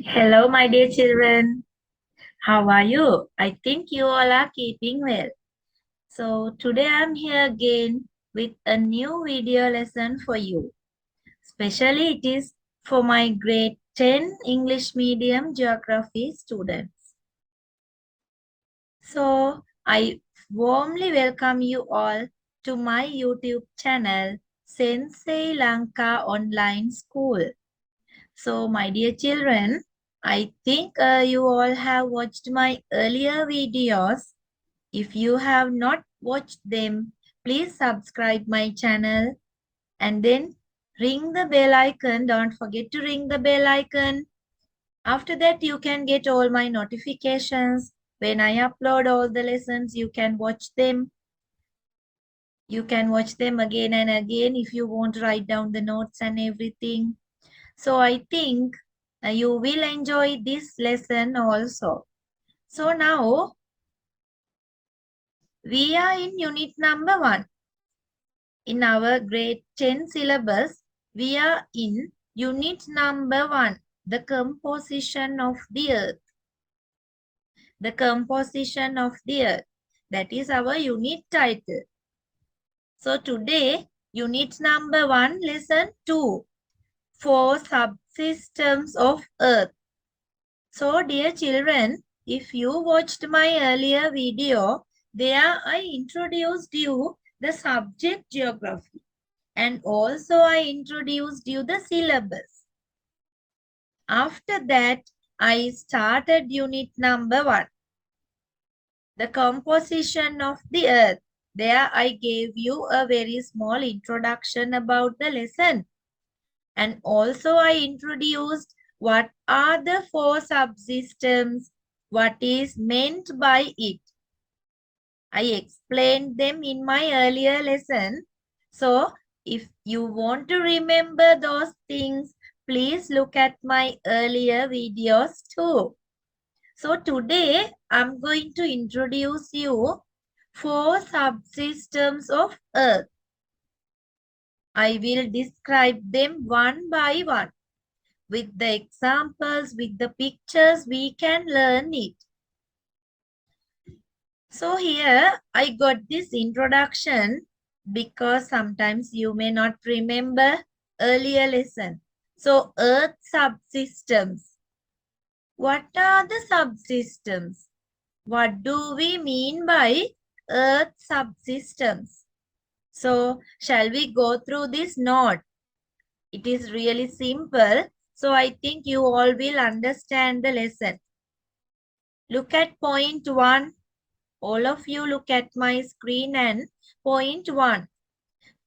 Hello, my dear children. How are you? I think you all are keeping well. So, today I'm here again with a new video lesson for you. Especially it is for my grade 10 English medium geography students. So, I warmly welcome you all to my YouTube channel, Sensei Lanka Online School. So, my dear children, I think you all have watched my earlier videos. If you have not watched them, please subscribe my channel and then ring the bell icon. Don't forget to ring the bell icon. After that, you can get all my notifications. When I upload all the lessons, you can watch them. You can watch them again and again if you want to write down the notes and everything. So I think you will enjoy this lesson also. So now we are in unit number 1. In our grade 10 syllabus, we are in unit number 1, the composition of the earth. The composition of the earth. That is our unit title. So today, unit number 1, lesson 2, 4 subsystems of earth. So, dear children, if you watched my earlier video, there I introduced you the subject geography and also I introduced you the syllabus. After that, I started unit number 1, the composition of the earth. There I gave you a very small introduction about the lesson. And also I introduced what are the 4 subsystems, what is meant by it. I explained them in my earlier lesson. So if you want to remember those things, please look at my earlier videos too. So today I'm going to introduce you 4 subsystems of Earth. I will describe them one by one. With the examples, with the pictures, we can learn it. So here I got this introduction because sometimes you may not remember earlier lesson. So Earth subsystems. What are the subsystems? What do we mean by Earth subsystems? So shall we go through this note? It is really simple. So I think you all will understand the lesson. Look at point 1. All of you look at my screen and point 1.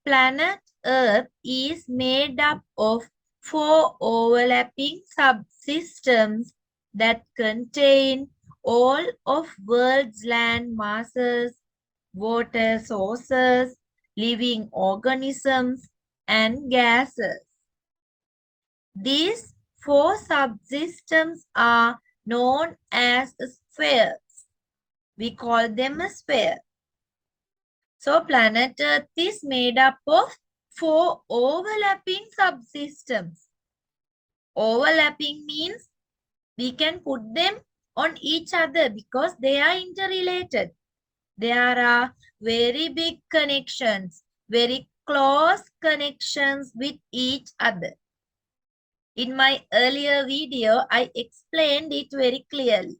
Planet Earth is made up of 4 overlapping subsystems that contain all of world's land masses, water sources, living organisms, and gases. These 4 subsystems are known as spheres. We call them a sphere. So planet Earth is made up of 4 overlapping subsystems. Overlapping means we can put them on each other because they are interrelated. There are very big connections, very close connections with each other. In my earlier video, I explained it very clearly.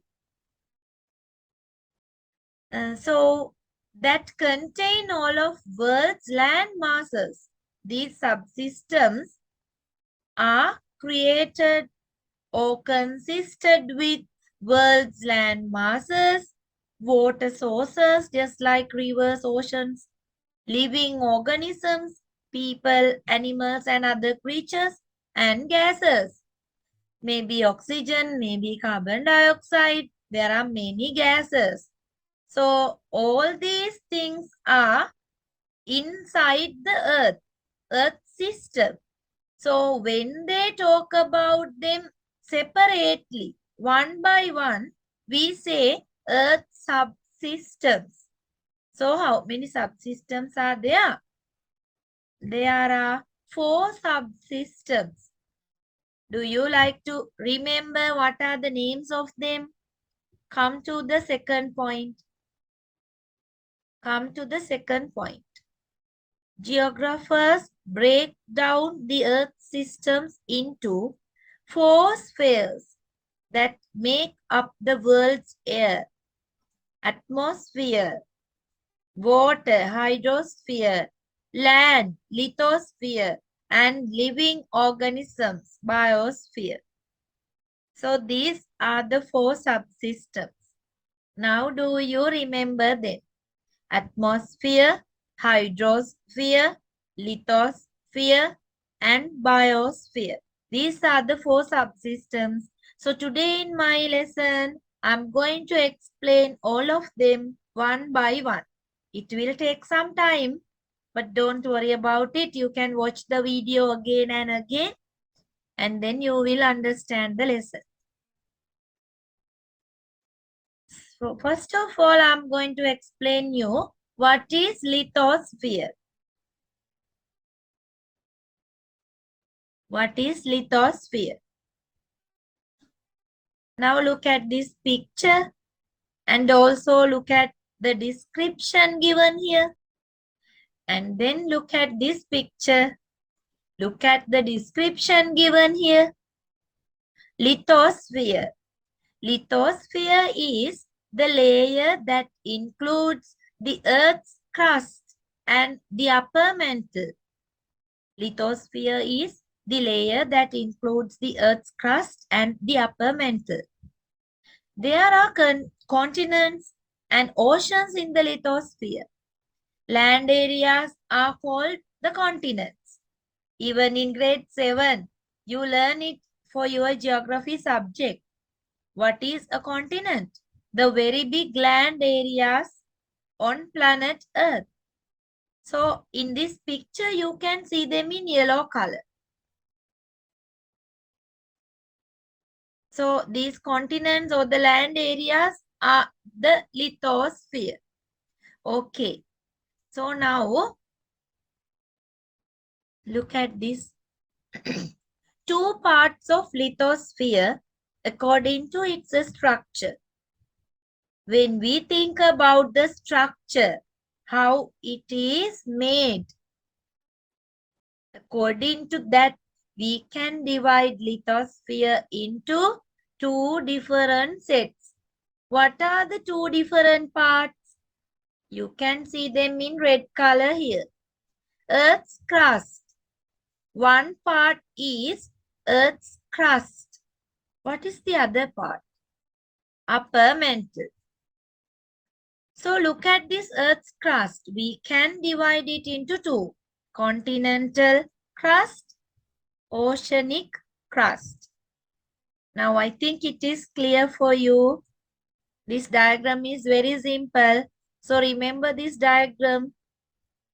So that contain all of world's land masses. These subsystems are created or consisted with world's land masses, water sources just like rivers, oceans, living organisms, people, animals and other creatures, and gases. Maybe oxygen, maybe carbon dioxide. There are many gases. So all these things are inside the earth system. So when they talk about them separately, one by one, we say earth subsystems. So how many subsystems are there? There are 4 subsystems. Do you like to remember what are the names of them? Come to the second point. Come to the second point. Geographers break down the Earth systems into four spheres that make up the world's air: atmosphere, water, hydrosphere, land, lithosphere, and living organisms, biosphere. So these are the four subsystems. Now do you remember them? Atmosphere, hydrosphere, lithosphere, and biosphere. These are the four subsystems. So today in my lesson, I'm going to explain all of them one by one. It will take some time, but don't worry about it. You can watch the video again and again, and then you will understand the lesson. So first of all, I'm going to explain you what is lithosphere. What is lithosphere? Now look at this picture and also look at the description given here. And then look at this picture. Look at the description given here. Lithosphere. Lithosphere is the layer that includes the Earth's crust and the upper mantle. Lithosphere is the layer that includes the Earth's crust and the upper mantle. There are continents and oceans in the lithosphere. Land areas are called the continents. Even in grade 7, you learn it for your geography subject. What is a continent? The very big land areas on planet Earth. So in this picture, you can see them in yellow color. So these continents or the land areas are the lithosphere. Okay. So now look at this. Two parts of lithosphere according to its structure. When we think about the structure, how it is made, according to that, we can divide lithosphere into two different sets. What are the two different parts? You can see them in red color here. Earth's crust. One part is Earth's crust. What is the other part? Upper mantle. So look at this Earth's crust. We can divide it into two. Continental crust, oceanic crust. Now I think it is clear for you. This diagram is very simple. So remember this diagram.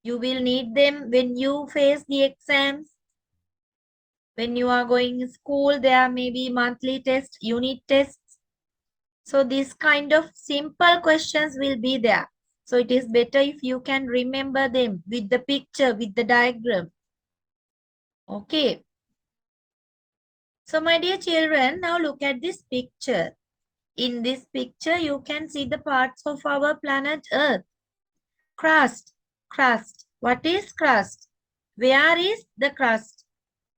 You will need them when you face the exams. When you are going to school, there may be monthly tests, unit tests. So this kind of simple questions will be there. So it is better if you can remember them with the picture, with the diagram. Okay. So my dear children, now look at this picture. In this picture, you can see the parts of our planet Earth. Crust. Crust. What is crust? Where is the crust?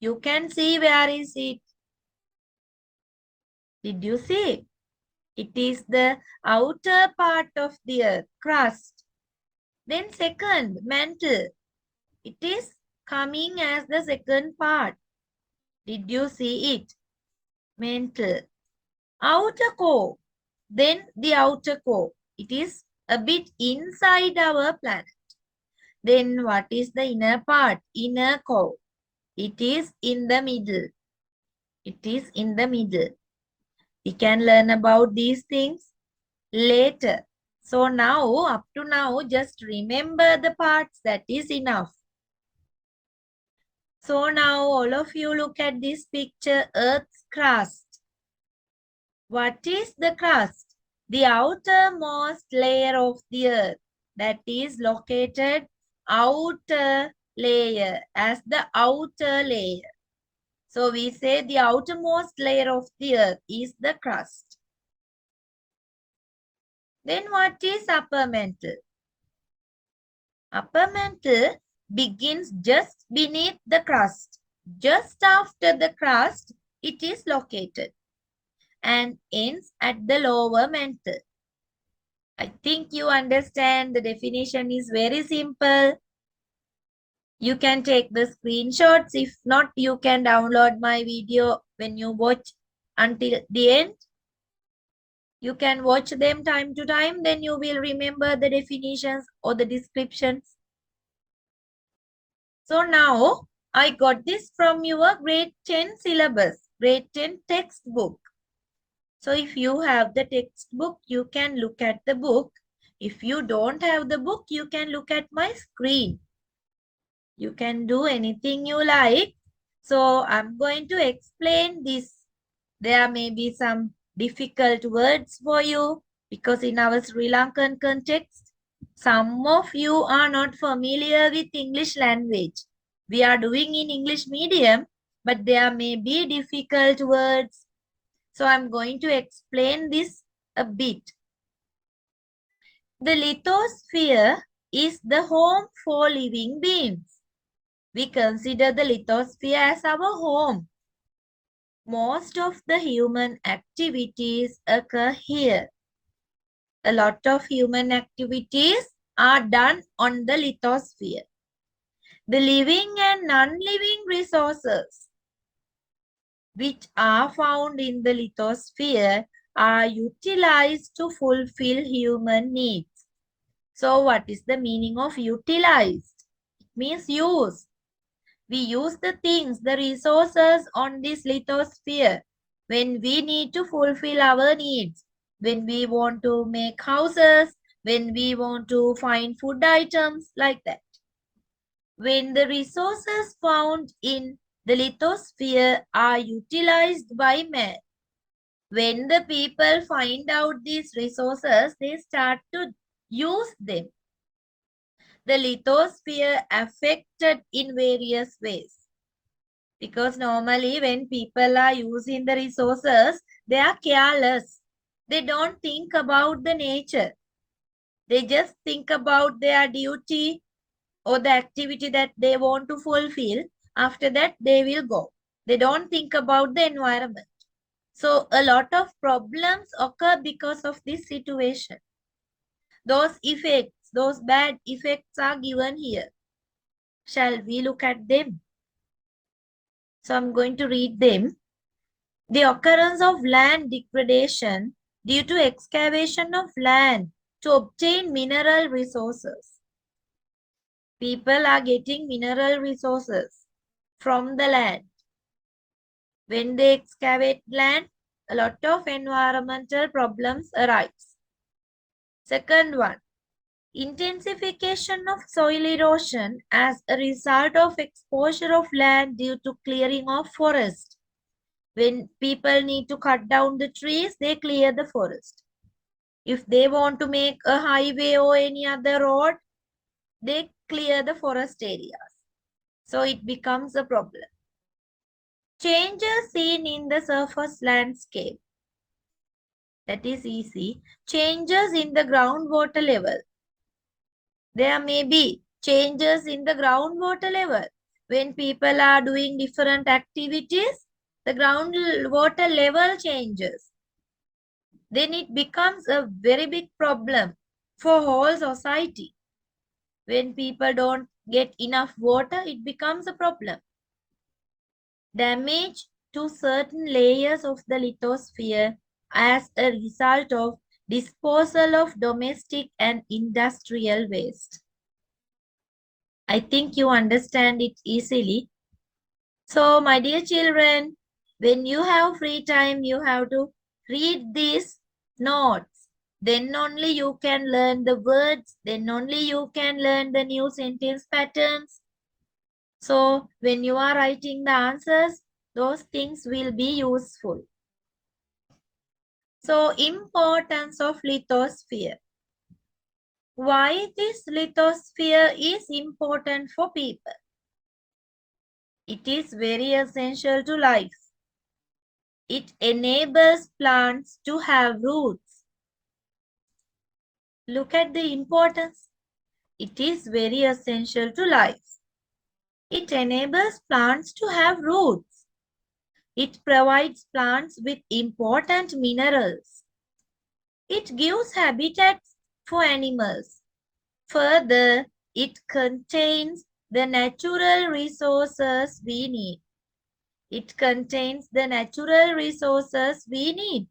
You can see where is it. Did you see? It is the outer part of the earth, crust. Then second, mantle. It is coming as the second part. Did you see it? Mantle. Outer core. Then the outer core. It is a bit inside our planet. Then what is the inner part? Inner core. It is in the middle. It is in the middle. We can learn about these things later. So now, up to now, just remember the parts. That is enough. So now all of you look at this picture, Earth's crust. What is the crust? The outermost layer of the earth that is located outer layer as the outer layer. So we say the outermost layer of the earth is the crust. Then what is upper mantle? Upper mantle begins just beneath the crust. Just after the crust, it is located and ends at the lower mantle. I think you understand the definition is very simple. You can take the screenshots. If not, you can download my video when you watch until the end. You can watch them time to time, then you will remember the definitions or the descriptions. So now, I got this from your grade 10 syllabus, grade 10 textbook. So if you have the textbook, you can look at the book. If you don't have the book, you can look at my screen. You can do anything you like. So I'm going to explain this. There may be some difficult words for you because in our Sri Lankan context, some of you are not familiar with English language. We are doing in English medium, but there may be difficult words. So I'm going to explain this a bit. The lithosphere is the home for living beings. We consider the lithosphere as our home. Most of the human activities occur here. A lot of human activities are done on the lithosphere. The living and non-living resources which are found in the lithosphere are utilized to fulfill human needs. So what is the meaning of utilized? It means use. We use the things, the resources on this lithosphere when we need to fulfill our needs. When we want to make houses, when we want to find food items, like that. When the resources found in the lithosphere are utilized by man, when the people find out these resources, they start to use them. The lithosphere affected in various ways. Because normally when people are using the resources, they are careless. They don't think about the nature. They just think about their duty or the activity that they want to fulfill. After that, they will go. They don't think about the environment. So a lot of problems occur because of this situation. Those effects, those bad effects are given here. Shall we look at them? So I'm going to read them. The occurrence of land degradation due to excavation of land to obtain mineral resources. People are getting mineral resources from the land. When they excavate land, a lot of environmental problems arise. Second one, intensification of soil erosion as a result of exposure of land due to clearing of forest. When people need to cut down the trees, they clear the forest. If they want to make a highway or any other road, they clear the forest areas. So it becomes a problem. Changes seen in the surface landscape. That is easy. Changes in the groundwater level. There may be changes in the groundwater level. When people are doing different activities, the groundwater level changes. Then it becomes a very big problem for whole society. When people don't get enough water, it becomes a problem. Damage to certain layers of the lithosphere as a result of disposal of domestic and industrial waste. I think you understand it easily. So, my dear children, when you have free time, you have to read these notes. Then only you can learn the words. Then only you can learn the new sentence patterns. So, when you are writing the answers, those things will be useful. So, importance of lithosphere. Why this lithosphere is important for people? It is very essential to life. It enables plants to have roots. Look at the importance. It is very essential to life. It enables plants to have roots. It provides plants with important minerals. It gives habitats for animals. Further, it contains the natural resources we need. It contains the natural resources we need.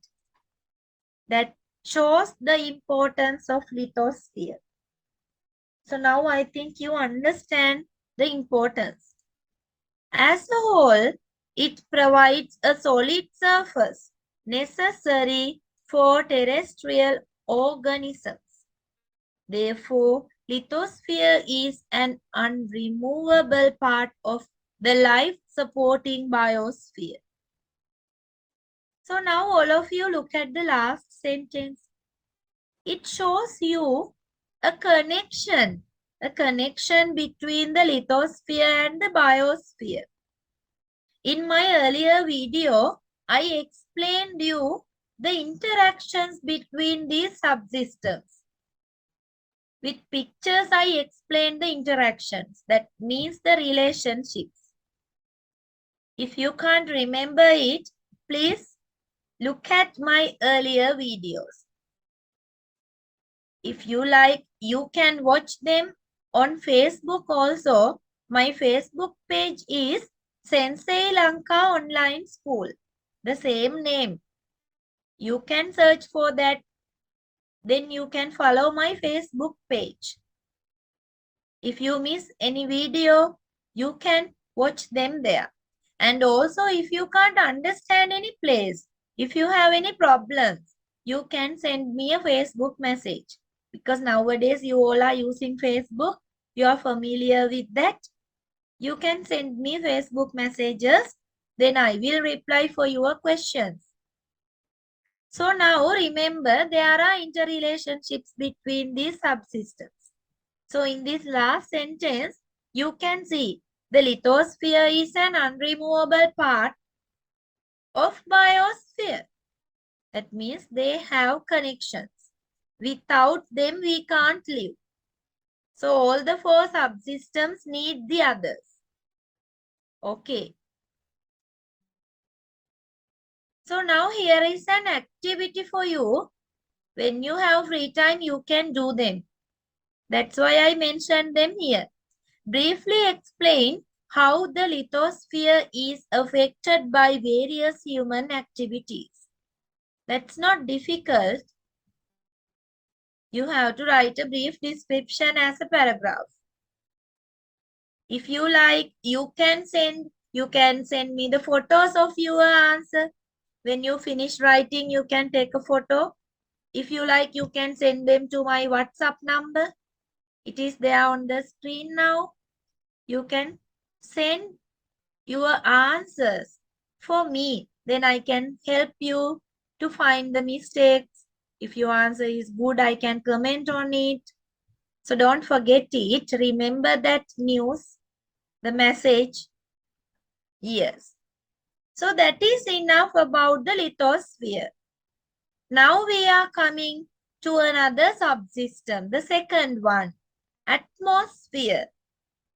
That shows the importance of lithosphere. So now I think you understand the importance. As a whole, it provides a solid surface necessary for terrestrial organisms. Therefore, lithosphere is an unremovable part of the life-supporting biosphere. So now all of you look at the last sentence. It shows you a connection between the lithosphere and the biosphere. In my earlier video, I explained you the interactions between these subsystems. With pictures, I explained the interactions. That means the relationships. If you can't remember it, please look at my earlier videos. If you like, you can watch them on Facebook also. My Facebook page is Sensei Lanka Online School. The same name. You can search for that. Then you can follow my Facebook page. If you miss any video, you can watch them there. And also, if you can't understand any place, if you have any problems, you can send me a Facebook message. Because nowadays you all are using Facebook. You are familiar with that. You can send me Facebook messages. Then I will reply for your questions. So now remember, there are interrelationships between these subsystems. So in this last sentence, you can see the lithosphere is an unremovable part of biosphere. That means they have connections. Without them, we can't live. So all the four subsystems need the others. Okay. So now here is an activity for you. When you have free time, you can do them. That's why I mentioned them here. Briefly explain how the lithosphere is affected by various human activities. That's not difficult. You have to write a brief description as a paragraph. If you like, you can send me the photos of your answer. When you finish writing, you can take a photo. If you like, you can send them to my WhatsApp number. It is there on the screen now. You can send your answers for me. Then I can help you to find the mistakes. If your answer is good, I can comment on it. So don't forget it. Remember that news, the message. Yes. So that is enough about the lithosphere. Now we are coming to another subsystem, the second one, atmosphere.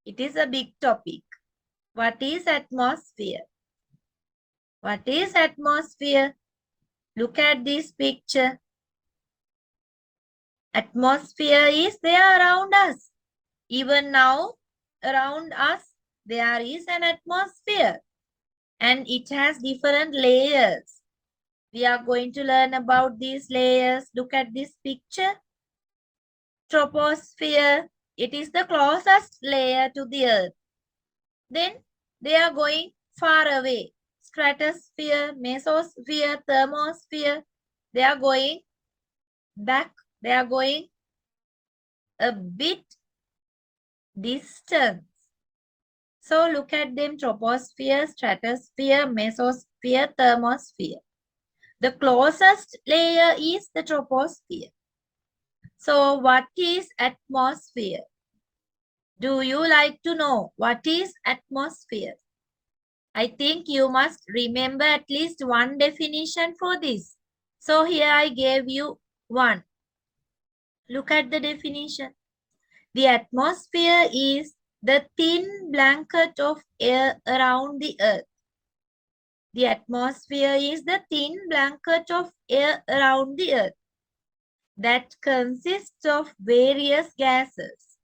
It is a big topic. What is atmosphere? What is atmosphere? Look at this picture. Atmosphere is there around us. Even now, around us, there is an atmosphere. And it has different layers. We are going to learn about these layers. Look at this picture. Troposphere. It is the closest layer to the earth. Then they are going far away. Stratosphere, mesosphere, thermosphere. They are going back. They are going a bit distant. So look at them: troposphere, stratosphere, mesosphere, thermosphere. The closest layer is the troposphere. So what is atmosphere? Do you like to know what is atmosphere? I think you must remember at least one definition for this. So here I gave you one. Look at the definition. The atmosphere is the thin blanket of air around the earth. The atmosphere is the thin blanket of air around the earth that consists of various gases.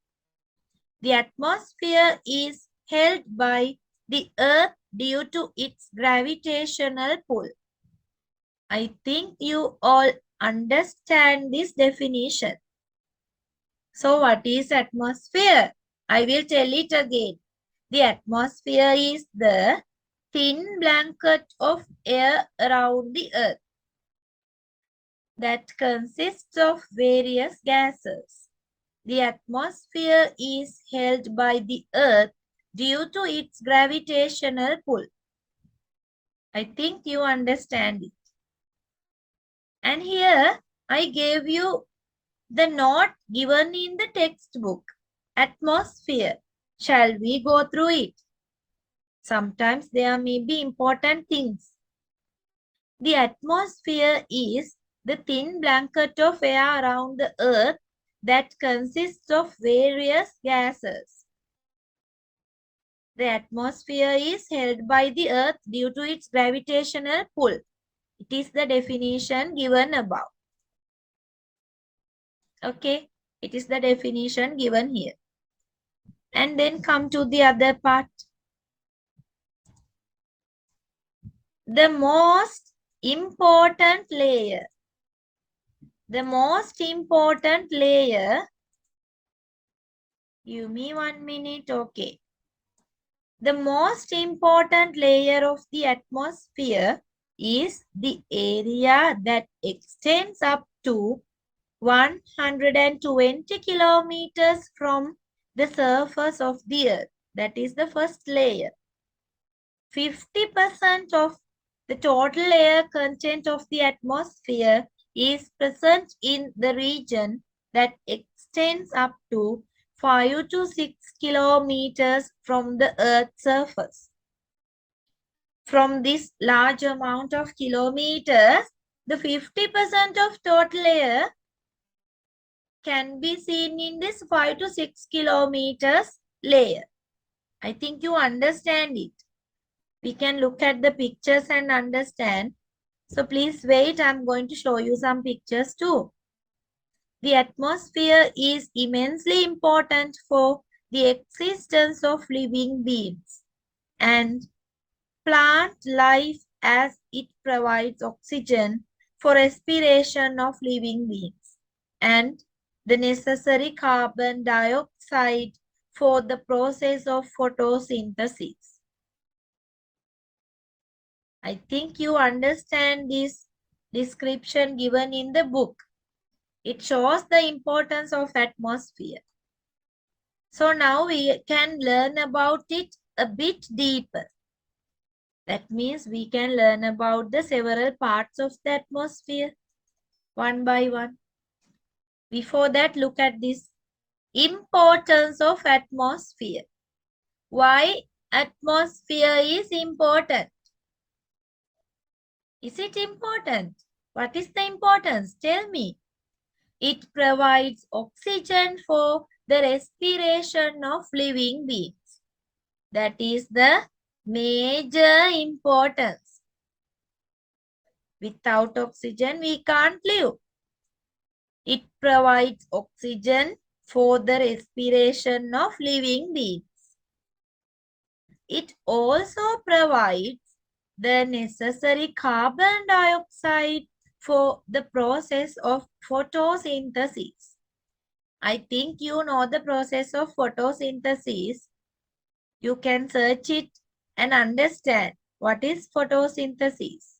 The atmosphere is held by the earth due to its gravitational pull. I think you all understand this definition. So what is atmosphere? I will tell it again. The atmosphere is the thin blanket of air around the earth that consists of various gases. The atmosphere is held by the earth due to its gravitational pull. I think you understand it. And here I gave you the note given in the textbook. Atmosphere. Shall we go through it? Sometimes there may be important things. The atmosphere is the thin blanket of air around the earth that consists of various gases. The atmosphere is held by the earth due to its gravitational pull. It is the definition given above. Okay, it is the definition given here. And then come to the other part. The most important layer. The most important layer. Give me 1 minute. Okay. The most important layer of the atmosphere is the area that extends up to 120 kilometers from the surface of the earth. That is the first layer. 50% of the total air content of the atmosphere is present in the region that extends up to 5 to 6 kilometers from the Earth's surface. From this large amount of kilometers, the 50% of total air can be seen in this 5 to 6 kilometers layer. I think you understand it. We can look at the pictures and understand. So please wait, I'm going to show you some pictures too. The atmosphere is immensely important for the existence of living beings and plant life as it provides oxygen for respiration of living beings and the necessary carbon dioxide for the process of photosynthesis. I think you understand this description given in the book. It shows the importance of atmosphere. So now we can learn about it a bit deeper. That means we can learn about the several parts of the atmosphere one by one. Before that, look at this importance of atmosphere. Why atmosphere is important? Is it important? What is the importance? Tell me. It provides oxygen for the respiration of living beings. That is the major importance. Without oxygen, we can't live. It provides oxygen for the respiration of living beings. It also provides the necessary carbon dioxide for the process of photosynthesis. I think you know the process of photosynthesis. You can search it and understand what is photosynthesis.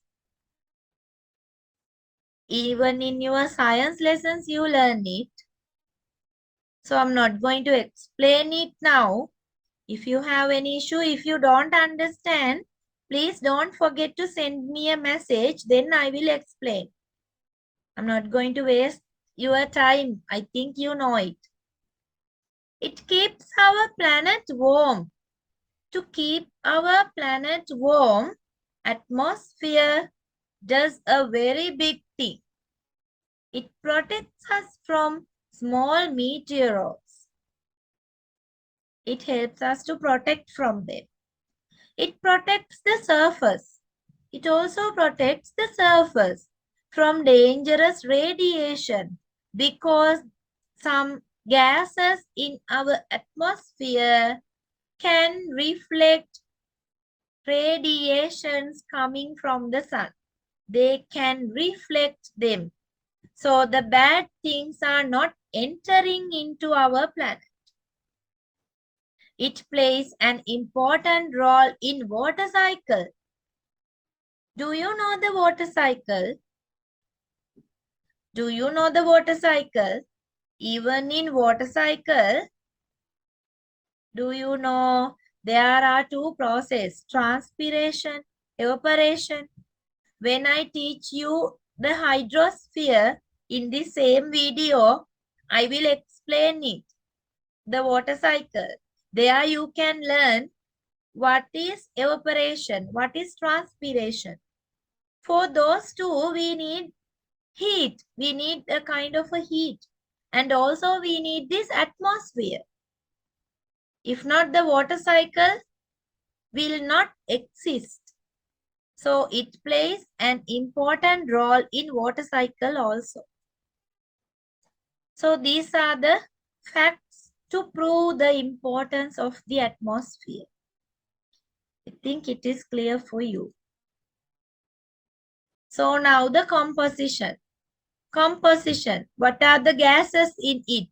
Even in your science lessons, you learn it. So I'm not going to explain it now. If you have any issue, if you don't understand, please don't forget to send me a message. Then I will explain. I'm not going to waste your time. I think you know it. It keeps our planet warm To keep our planet warm, atmosphere does a very big thing. It protects us from small meteoroids. It helps us to protect from them. It protects the surface. It also protects the surface from dangerous radiation because some gases in our atmosphere can reflect radiations coming from the sun. They can reflect them. So the bad things are not entering into our planet. It plays an important role in water cycle. Do you know the water cycle? Do you know the water cycle? Even in water cycle, do you know there are two processes, transpiration, evaporation. When I teach you the hydrosphere in the same video, I will explain it, the water cycle. There you can learn what is evaporation, what is transpiration. For those two, we need heat. We need a kind of a heat. And also we need this atmosphere. If not, the water cycle will not exist. So it plays an important role in water cycle also. So these are the facts to prove the importance of the atmosphere. I think it is clear for you. So now the composition. Composition. What are the gases in it?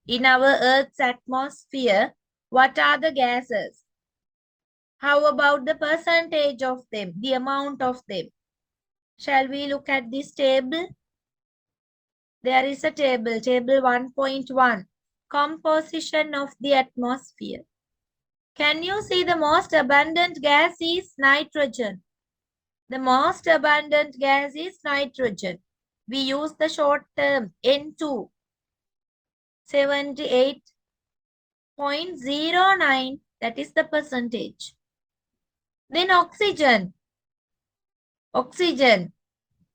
In our Earth's atmosphere, what are the gases? How about the percentage of them, the amount of them? Shall we look at this table? There is a table, table 1.1, composition of the atmosphere. Can you see the most abundant gas is nitrogen? The most abundant gas is nitrogen. We use the short term N2, 78.09, that is the percentage. Then oxygen,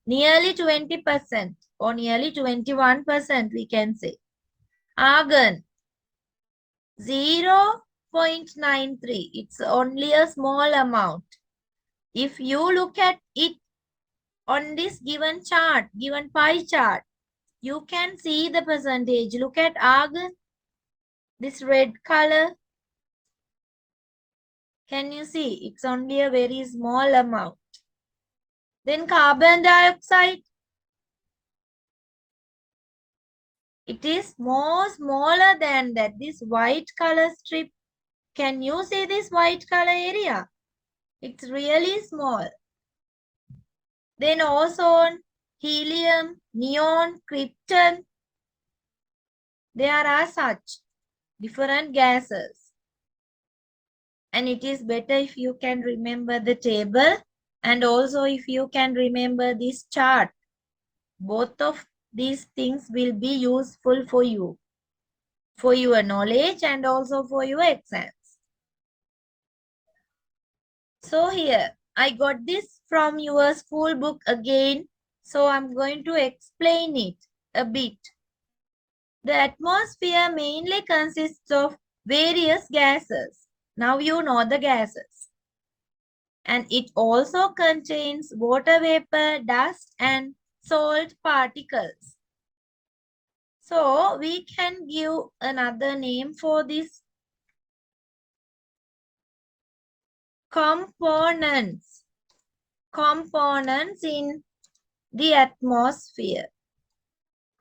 nearly 20% or nearly 21% we can say. Argon, 0.93, it's only a small amount. If you look at it on this given chart, given pie chart, you can see the percentage. Look at argon, this red color. Can you see? It's only a very small amount. Then carbon dioxide. It is more smaller than that. This white color strip. Can you see this white color area? It's really small. Then ozone, helium, neon, krypton. There are such different gases. And it is better if you can remember the table and also if you can remember this chart. Both of these things will be useful for you, for your knowledge and also for your exams. So here, I got this from your school book again. So I'm going to explain it a bit. The atmosphere mainly consists of various gases. Now you know the gases. And it also contains water vapor, dust, and salt particles. So we can give another name for this. Components. Components in the atmosphere.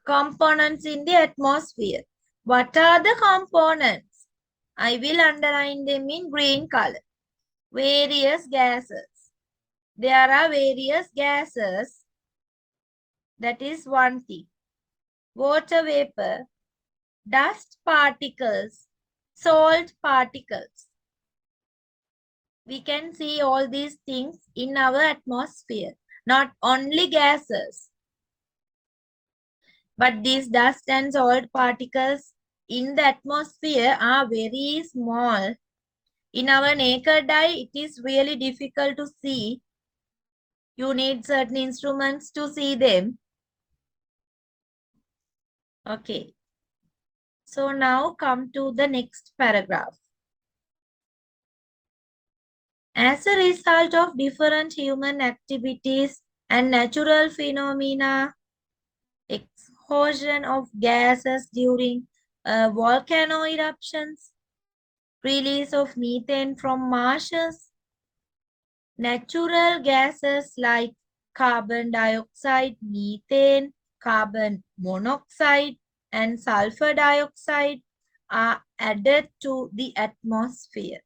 Components in the atmosphere. What are the components? I will underline them in green color. Various gases. There are various gases. That is one thing. Water vapor, dust particles, salt particles. We can see all these things in our atmosphere. Not only gases, but these dust and salt particles in the atmosphere are very small. In our naked eye, it is really difficult to see. You need certain instruments to see them. Okay. So now come to the next paragraph. As a result of different human activities and natural phenomena, explosion of gases during volcano eruptions, release of methane from marshes, natural gases like carbon dioxide, methane, carbon monoxide, and sulfur dioxide are added to the atmosphere.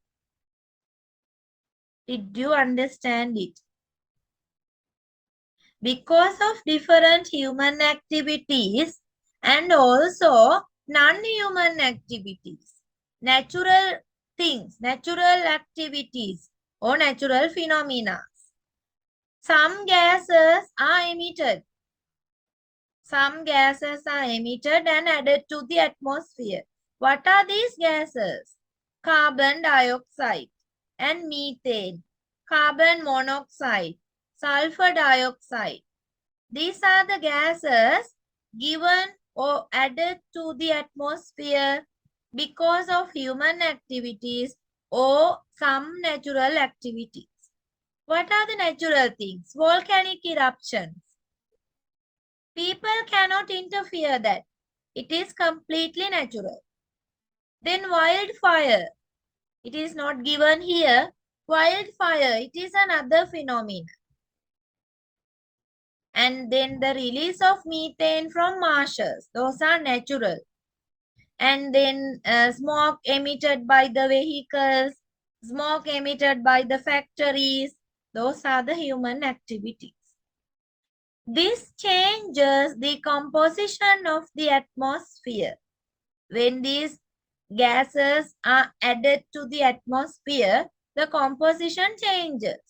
Did you understand it? Because of different human activities and also non-human activities, natural things, natural activities or natural phenomena. Some gases are emitted. Some gases are emitted and added to the atmosphere. What are these gases? Carbon dioxide and methane, carbon monoxide, sulfur dioxide. These are the gases given or added to the atmosphere because of human activities or some natural activities. What are the natural things? Volcanic eruptions. People cannot interfere that. It is completely natural. Then wildfire. It is not given here. Wildfire, it is another phenomenon. And then the release of methane from marshes. Those are natural. And then smoke emitted by the vehicles, smoke emitted by the factories. Those are the human activities. This changes the composition of the atmosphere. When these gases are added to the atmosphere, the composition changes.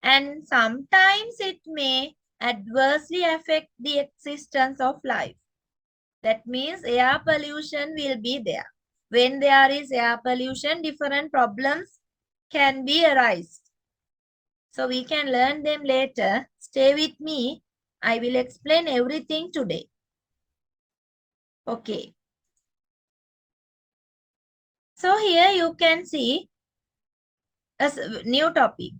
And sometimes it may adversely affect the existence of life. That means air pollution will be there. When there is air pollution, different problems can be arise. So we can learn them later. Stay with me. I will explain everything today. Okay. So here you can see a new topic.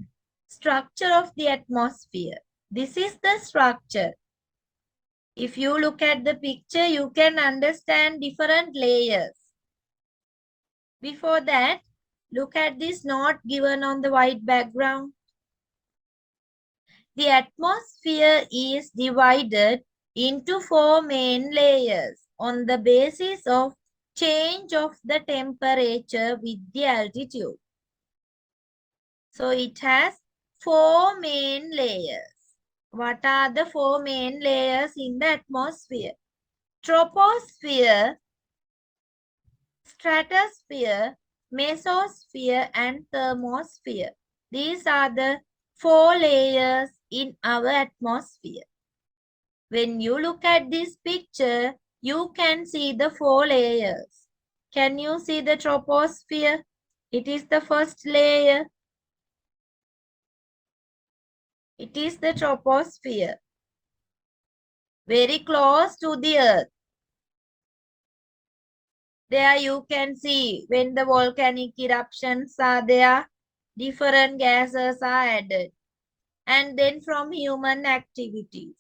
Structure of the atmosphere. This is the structure. If you look at the picture, you can understand different layers. Before that, look at this note given on the white background. The atmosphere is divided into 4 main layers on the basis of change of the temperature with the altitude. So it has 4 main layers. What are the 4 main layers in the atmosphere? Troposphere, stratosphere, mesosphere, and thermosphere. These are the 4 layers in our atmosphere. When you look at this picture, you can see the 4 layers. Can you see the troposphere? It is the first layer. It is the troposphere. Very close to the earth. There you can see when the volcanic eruptions are there, different gases are added. And then from human activities,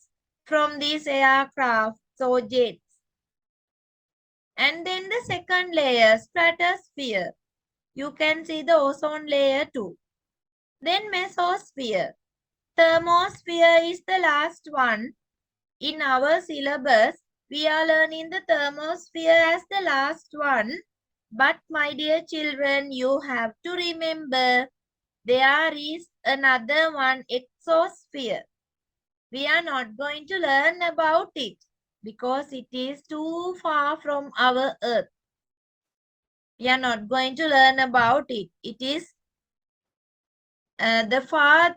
from these aircraft or jets. And then the second layer, stratosphere. You can see the ozone layer too. Then mesosphere. Thermosphere is the last one. In our syllabus, we are learning the thermosphere as the last one. But my dear children, you have to remember there is another one, exosphere. We are not going to learn about it because it is too far from our earth. We are not going to learn about it. It is the far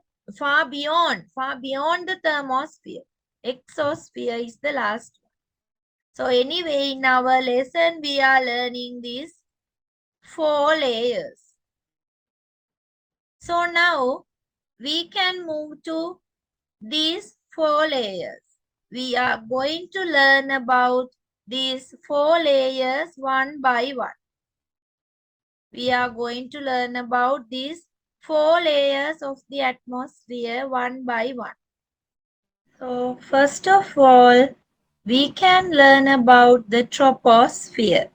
beyond the thermosphere. Exosphere is the last one. So anyway, in our lesson, we are learning these 4 layers. So now we can move to these 4 layers. We are going to learn about these 4 layers one by one. We are going to learn about these 4 layers of the atmosphere one by one. So first of all, we can learn about the troposphere.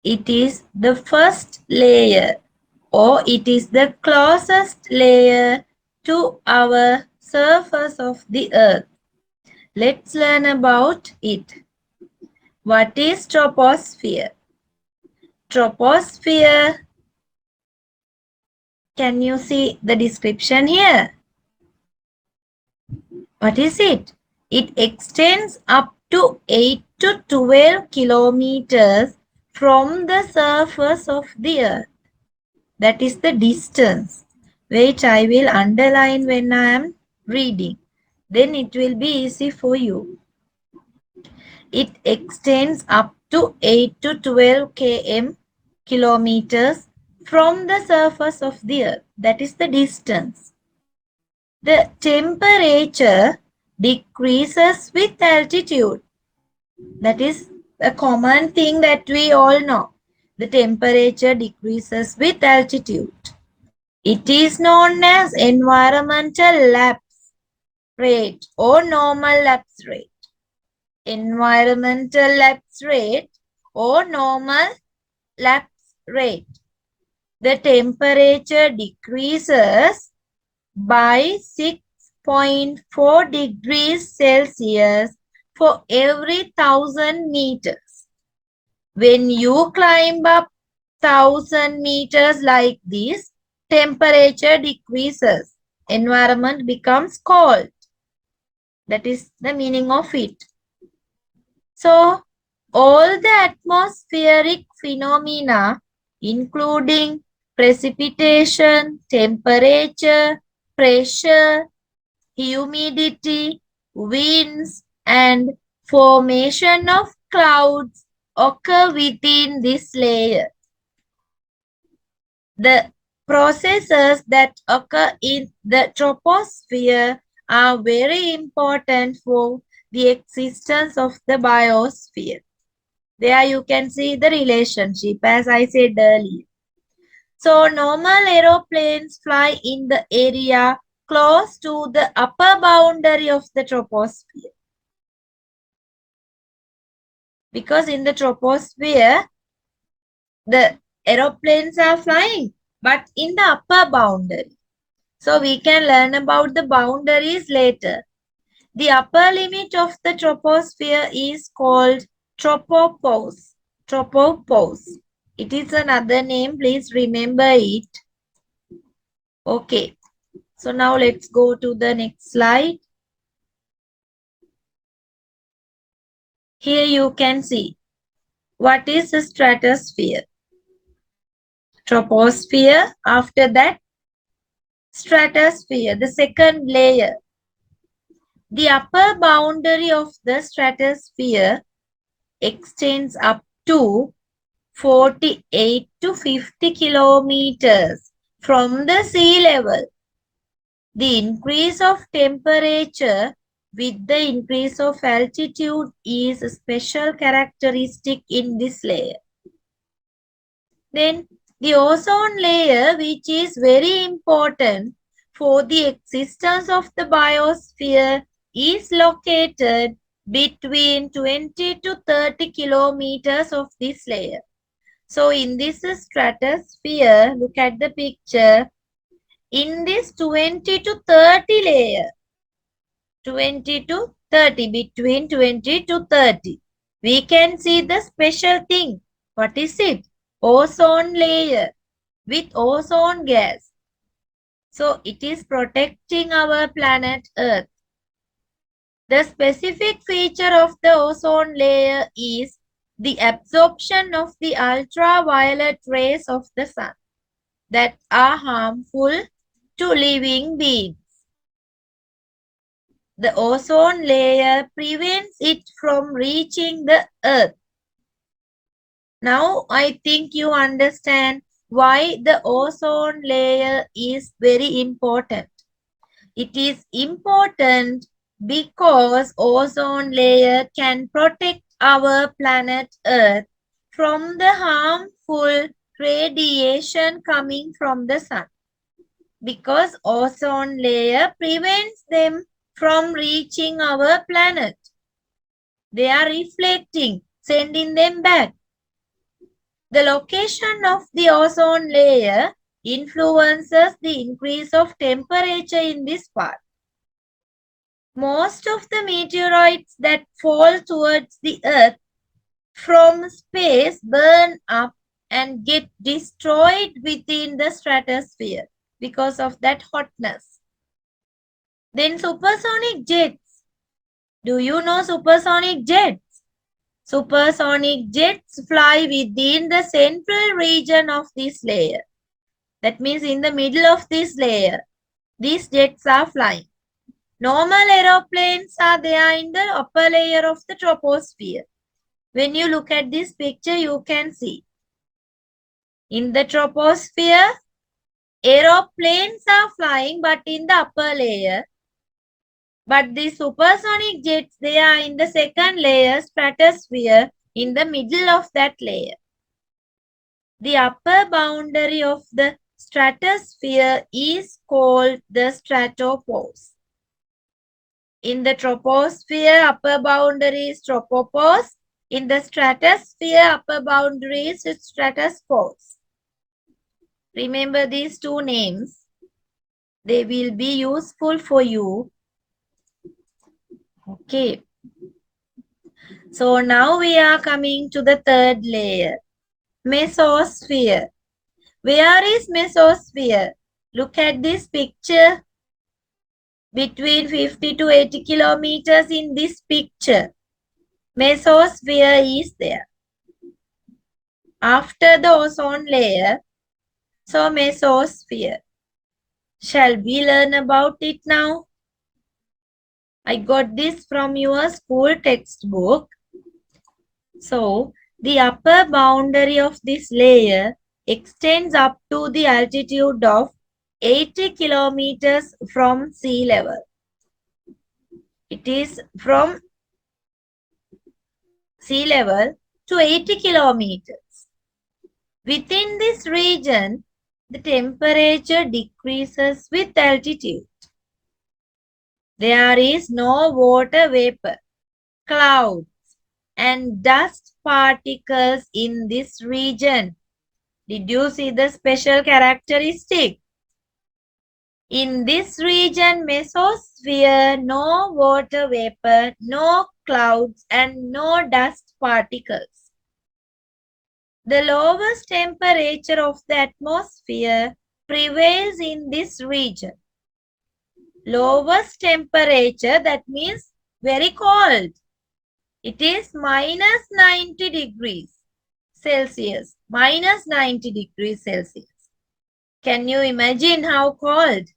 It is the first layer, or it is the closest layer to our surface of the earth. Let's learn about it. What is troposphere? Troposphere, can you see the description here? What is it? It extends up to 8 to 12 kilometers from the surface of the earth. That is the distance, which I will underline when I am reading. Then it will be easy for you. It extends up to 8 to 12 kilometers from the surface of the earth. That is the distance. The temperature decreases with altitude. That is a common thing that we all know. The temperature decreases with altitude. It is known as environmental lapse rate or normal lapse rate. Environmental lapse rate or normal lapse rate. The temperature decreases by 6.4 degrees Celsius for every 1,000 meters. When you climb up 1,000 meters like this, temperature decreases. Environment becomes cold. That is the meaning of it. So, all the atmospheric phenomena, including precipitation, temperature, pressure, humidity, winds, and formation of clouds occur within this layer. The processes that occur in the troposphere are very important for the existence of the biosphere. There you can see the relationship as I said earlier. So normal aeroplanes fly in the area close to the upper boundary of the troposphere. Because in the troposphere, the aeroplanes are flying, but in the upper boundary. So we can learn about the boundaries later. The upper limit of the troposphere is called tropopause. Tropopause. It is another name. Please remember it. Okay. So now let's go to the next slide. Here you can see what is the stratosphere. Troposphere. After that, stratosphere, the second layer. The upper boundary of the stratosphere extends up to 48 to 50 kilometers from the sea level. The increase of temperature with the increase of altitude is a special characteristic in this layer. Then the ozone layer, which is very important for the existence of the biosphere, is located between 20 to 30 kilometers of this layer. So in this stratosphere, look at the picture. In this 20 to 30 layer, 20 to 30, between 20 to 30, we can see the special thing. What is it? Ozone layer with ozone gas. So it is protecting our planet Earth. The specific feature of the ozone layer is the absorption of the ultraviolet rays of the sun that are harmful to living beings. The ozone layer prevents it from reaching the earth. Now I think you understand why the ozone layer is very important. It is important because ozone layer can protect our planet Earth from the harmful radiation coming from the sun. Because ozone layer prevents them from reaching our planet. They are reflecting, sending them back. The location of the ozone layer influences the increase of temperature in this part. Most of the meteorites that fall towards the Earth from space burn up and get destroyed within the stratosphere because of that hotness. Then supersonic jets. Do you know supersonic jets? Supersonic jets fly within the central region of this layer. That means in the middle of this layer, these jets are flying. Normal aeroplanes are there in the upper layer of the troposphere. When you look at this picture, you can see. In the troposphere, aeroplanes are flying but in the upper layer. But the supersonic jets, they are in the second layer, stratosphere, in the middle of that layer. The upper boundary of the stratosphere is called the stratopause. In the troposphere, upper boundary is tropopause. In the stratosphere, upper boundary is stratopause. Remember these two names. They will be useful for you. Okay. So now we are coming to the third layer. Mesosphere. Where is mesosphere? Look at this picture. Between 50 to 80 kilometers in this picture. Mesosphere is there. After the ozone layer, so mesosphere. Shall we learn about it now? I got this from your school textbook. So, the upper boundary of this layer extends up to the altitude of 80 kilometers from sea level. It is from sea level to 80 kilometers. Within this region, the temperature decreases with altitude. There is no water vapor, clouds, and dust particles in this region. Did you see the special characteristic? In this region, mesosphere, no water vapor, no clouds, and no dust particles. The lowest temperature of the atmosphere prevails in this region. Lowest temperature, that means very cold. It is minus 90 degrees Celsius. Minus 90 degrees Celsius. Can you imagine how cold?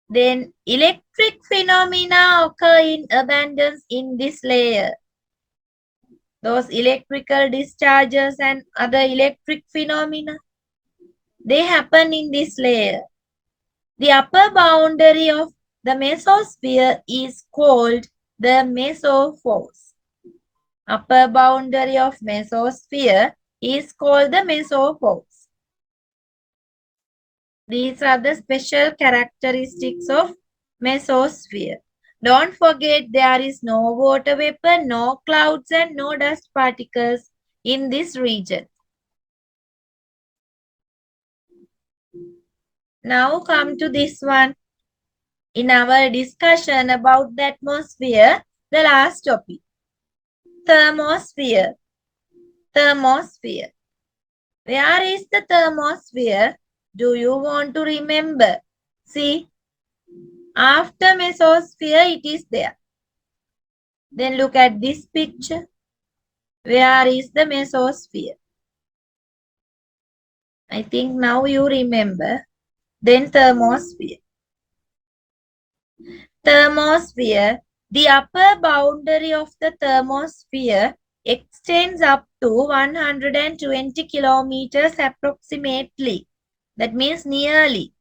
Then electric phenomena occur in abundance in this layer. Those electrical discharges and other electric phenomena, they happen in this layer. The upper boundary of the mesosphere is called the mesophose. Upper boundary of mesosphere is called the mesophose. These are the special characteristics of mesosphere. Don't forget there is no water vapor, no clouds and no dust particles in this region. Now come to this one. In our discussion about the atmosphere, the last topic. Thermosphere. Thermosphere. Where is the thermosphere? Do you want to remember? See, after mesosphere it is there. Then look at this picture. Where is the mesosphere? I think now you remember. Then thermosphere. Thermosphere. The upper boundary of the thermosphere extends up to 120 kilometers approximately. That means nearly.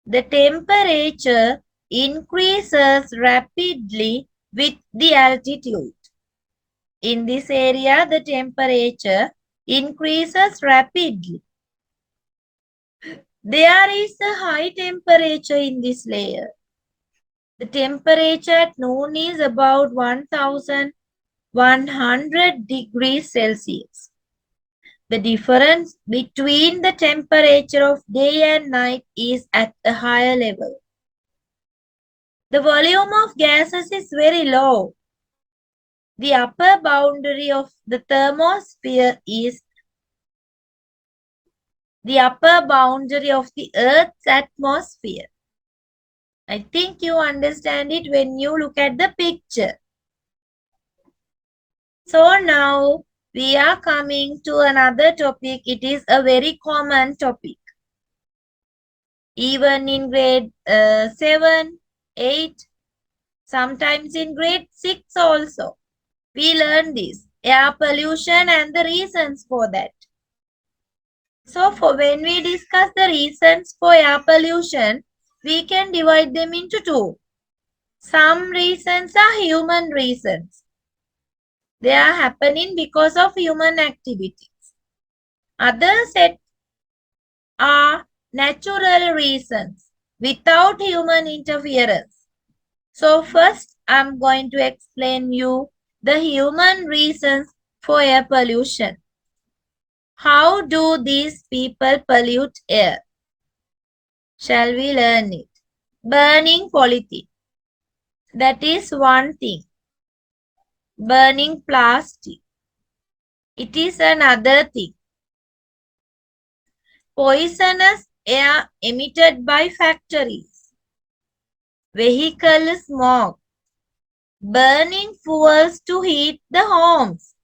The temperature increases rapidly with the altitude. In this area, the temperature increases rapidly. There is a high temperature in this layer. The temperature at noon is about 1100 degrees Celsius. The difference between the temperature of day and night is at a higher level. The volume of gases is very low. The upper boundary of the thermosphere is the upper boundary of the Earth's atmosphere. I think you understand it when you look at the picture. So now we are coming to another topic. It is a very common topic. Even in grade 7, 8, sometimes in grade 6 also. We learn this, air pollution and the reasons for that. So for when we discuss the reasons for air pollution, we can divide them into two. Some reasons are human reasons. They are happening because of human activities. Other set are natural reasons without human interference. So first, I'm going to explain you the human reasons for air pollution. How do these people pollute air? Shall we learn it? Burning polythene. That is one thing. Burning plastic. It is another thing. Poisonous air emitted by factories. Vehicle smoke. Burning fuels to heat the homes.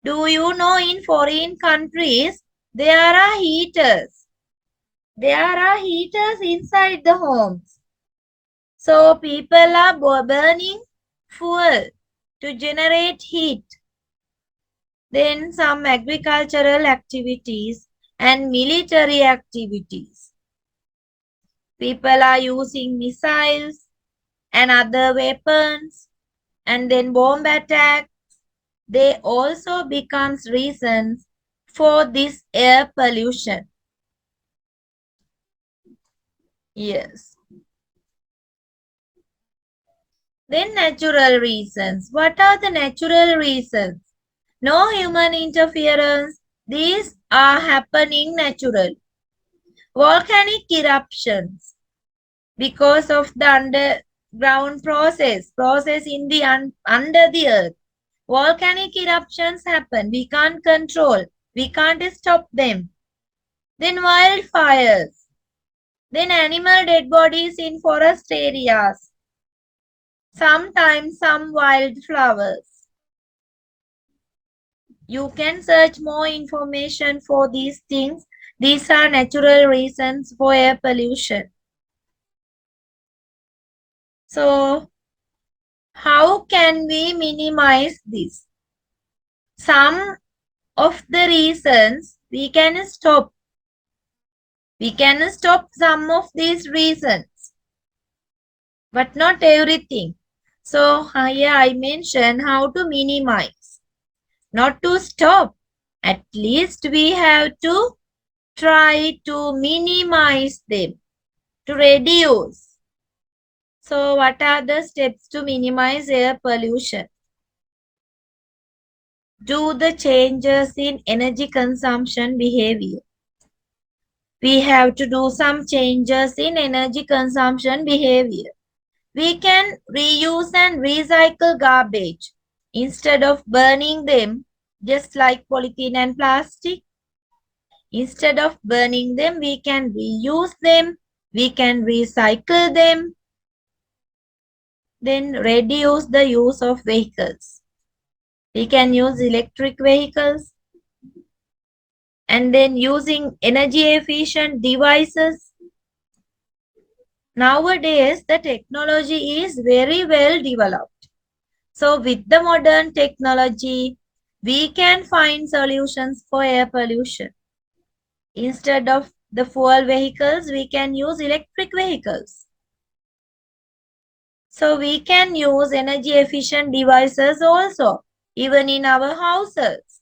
Do you know in foreign countries there are heaters? There are heaters inside the homes. So people are burning fuel to generate heat. Then some agricultural activities and military activities. People are using missiles and other weapons and then bomb attacks. They also becomes reasons for this air pollution. Yes. Then natural reasons. What are the natural reasons? No human interference. These are happening naturally. Volcanic eruptions. Because of the underground process in the under the earth. Volcanic eruptions happen. We can't control. We can't stop them. Then wildfires. Then animal dead bodies in forest areas. Sometimes some wildflowers. You can search more information for these things. These are natural reasons for air pollution. So, how can we minimize this? Some of the reasons we can stop. We can stop some of these reasons, but not everything. So here I mentioned how to minimize, not to stop. At least we have to try to minimize them, to reduce. So what are the steps to minimize air pollution? Do the changes in energy consumption behavior. We have to do some changes in energy consumption behavior. We can reuse and recycle garbage instead of burning them, just like polythene and plastic. Instead of burning them, we can reuse them, we can recycle them, then reduce the use of vehicles. We can use electric vehicles and then using energy efficient devices. Nowadays, the technology is very well developed. So with the modern technology, we can find solutions for air pollution. Instead of the fuel vehicles, we can use electric vehicles. So we can use energy efficient devices also, even in our houses.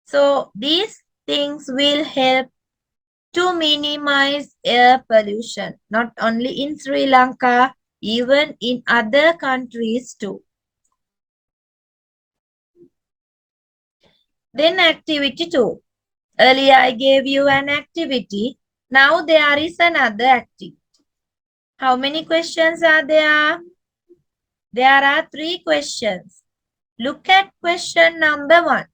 So these things will help to minimize air pollution, not only in Sri Lanka, even in other countries too. Then activity 2. Earlier I gave you an activity. Now there is another activity. How many questions are there? There are 3 questions. Look at question number 1.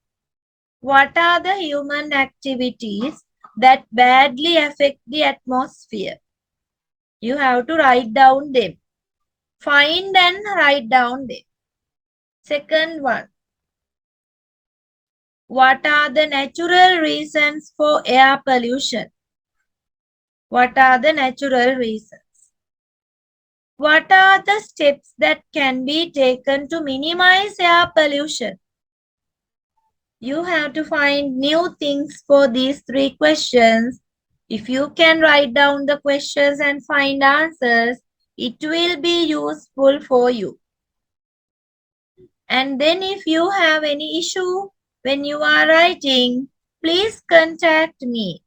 What are the human activities that badly affect the atmosphere? You have to write down them. Find and write down them. Second one. What are the natural reasons for air pollution? What are the natural reasons? What are the steps that can be taken to minimize air pollution? You have to find new things for these 3 questions. If you can write down the questions and find answers, it will be useful for you. And then if you have any issue when you are writing, please contact me.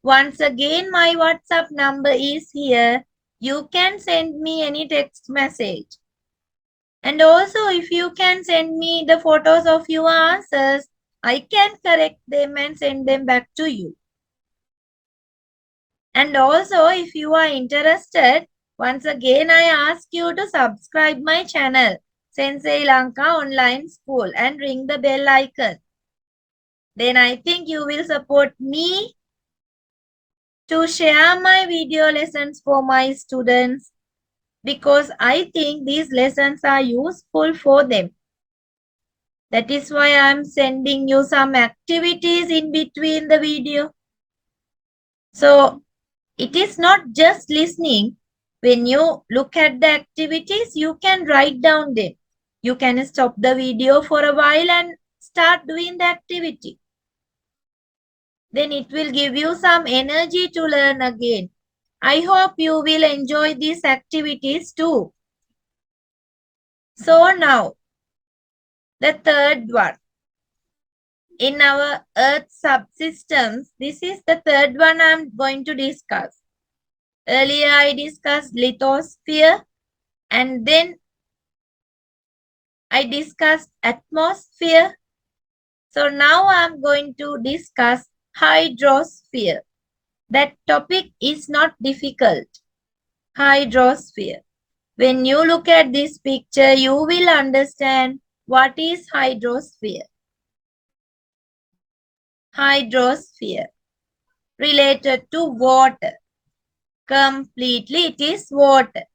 Once again, my WhatsApp number is here. You can send me any text message. And also, if you can send me the photos of your answers, I can correct them and send them back to you. And also, if you are interested, once again, I ask you to subscribe my channel, Sensei Lanka Online School, and ring the bell icon. Then I think you will support me to share my video lessons for my students, because I think these lessons are useful for them. That is why I am sending you some activities in between the video. So it is not just listening. When you look at the activities, you can write down them. You can stop the video for a while and start doing the activity. Then it will give you some energy to learn again. I hope you will enjoy these activities too. So now, the third one. In our Earth subsystems, this is the third one I am going to discuss. Earlier I discussed lithosphere, and then I discussed atmosphere. So now I am going to discuss hydrosphere. That topic is not difficult. Hydrosphere. When you look at this picture, you will understand what is hydrosphere. Hydrosphere related to water. Completely it is water.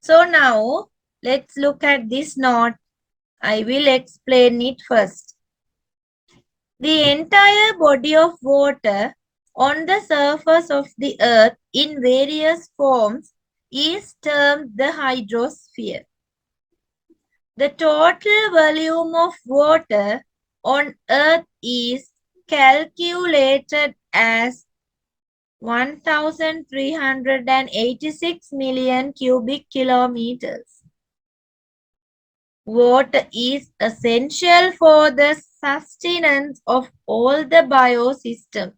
So now let's look at this note. I will explain it first. The entire body of water on the surface of the earth in various forms is termed the hydrosphere. The total volume of water on earth is calculated as 1,386 million cubic kilometers. Water is essential for the sustenance of all the biosystems.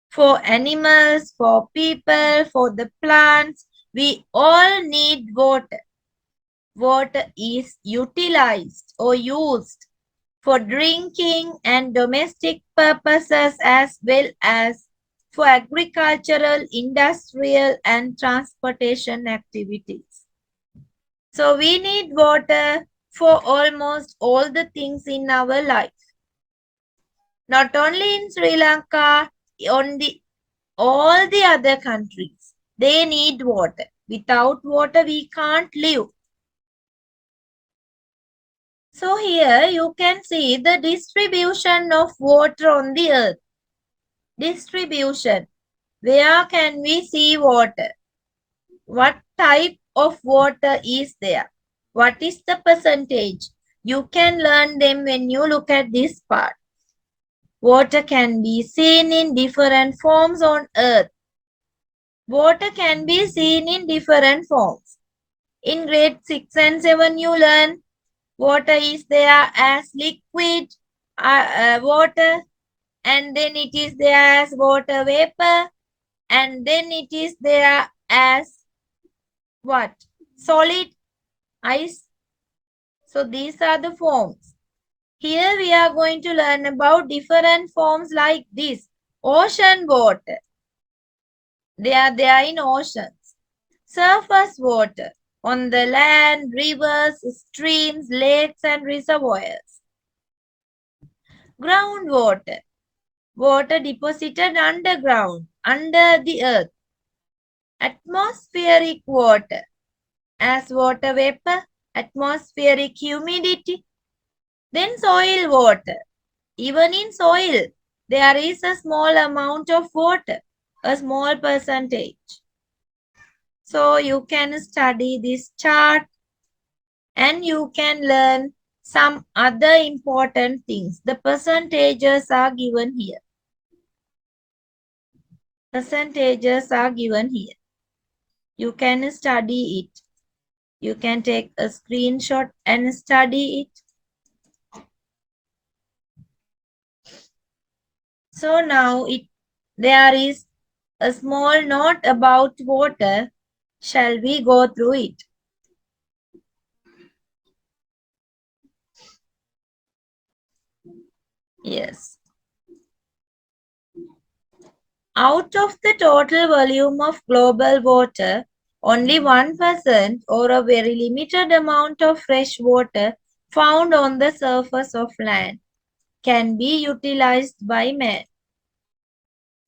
For animals, for people, for the plants, we all need water. Water is utilized or used for drinking and domestic purposes, as well as for agricultural, industrial, and transportation activities. So we need water for almost all the things in our life. Not only in Sri Lanka, all the other countries, they need water. Without water, we can't live. So here you can see the distribution of water on the earth. Distribution. Where can we see water? What type of water is there? What is the percentage? You can learn them when you look at this part. Water can be seen in different forms on earth. Water can be seen in different forms. In grade 6 and 7 you learn water is there as liquid water, and then it is there as water vapor, and then it is there as what? Solid, ice. So these are the forms. Here we are going to learn about different forms like this. Ocean water. They are there in oceans. Surface water. On the land, rivers, streams, lakes and reservoirs. Groundwater. Water deposited underground, under the earth. Atmospheric water. As water vapor, atmospheric humidity. Then soil water. Even in soil, there is a small amount of water, a small percentage. So you can study this chart and you can learn some other important things. The percentages are given here. Percentages are given here. You can study it. You can take a screenshot and study it. So now there is a small note about water. Shall we go through it? Yes. Out of the total volume of global water, only 1% or a very limited amount of fresh water found on the surface of land can be utilized by man.